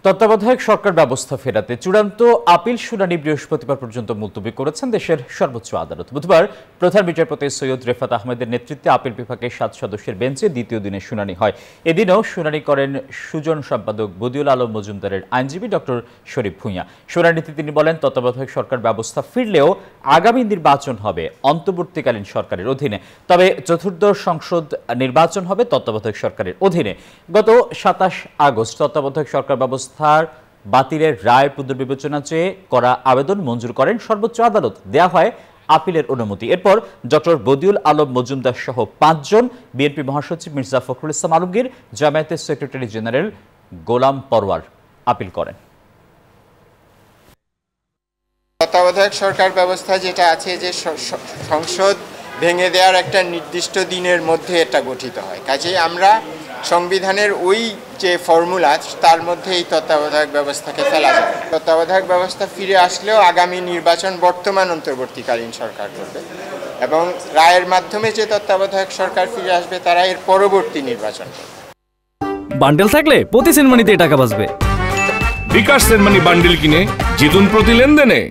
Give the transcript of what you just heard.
তত্ত্বাবধায়ক সরকার ব্যবস্থা ফেরাতে চূড়ান্ত আপিল শুনানি বৃহস্পতিবার পর্যন্ত মুলতবি করেছেন দেশের সর্বোচ্চ আদালত। বুধবার প্রধান বিচারপতি সৈয়দ রেফাত আহমেদের নেতৃত্বে আপিল বিভাগের 7 সদস্যের বেঞ্চে দ্বিতীয় দিনে শুনানি হয়। এদিনও শুনানি করেন সুজন সম্পাদক বদিউল আলম মজুমদারের আইনজীবী ডক্টর শরীফ ভূঁইয়া। শুনানিতে তিনি বলেন, তত্ত্বাবধায়ক সরকার ব্যবস্থা ফিরলেও আগামী নির্বাচন হবে অন্তর্বর্তীকালীন সরকারের অধীনে, তবে চতুর্দশ সংসদ নির্বাচন হবে তত্ত্বাবধায়ক সরকারের অধীনে। গত 27 আগস্ট তত্ত্বাবধায়ক সরকার ব্যবস্থার বাতিলের রায় পুনর্বিবেচনা চেয়ে করা আবেদন মঞ্জুর করেন সর্বোচ্চ আদালত। দেয়া হয় আপিলের অনুমতি। এরপর ডক্টর বদিউল আলম মজুমদার সহ 5 জন, বিএনপি মহাসচিব মির্জা ফখরুল ইসলাম আলমগীর, জামায়াতের সেক্রেটারি জেনারেল গোলাম পরওয়ার আপিল করেন। তত্ত্বাবধায়ক সরকার ব্যবস্থা যেটা আছে যে সংসদ ভেঙে দেওয়ার একটা নির্দিষ্ট দিনের মধ্যে এটা গঠিত হয়, কাজেই আমরা সংবিধানের ওই যে ফর্মুলা তার মধ্যে এই তত্ত্বাবধায়ক ব্যবস্থাকে ফেলা যায়। তত্ত্বাবধায়ক ব্যবস্থা ফিরে আসলেও আগামী নির্বাচন বর্তমান অন্তর্বর্তীকালীন সরকার করবে এবং রায়ের মাধ্যমে যে তত্ত্বাবধায়ক সরকার ফিরে আসবে তারা এর পরবর্তী নির্বাচন করবে। বান্ডেল থাকলে প্রতি সেনমানিতে টাকা বাঁচবে। বিকাশ সেনমানি বান্ডেল কিনে জিতুন প্রতি লেনদেনে।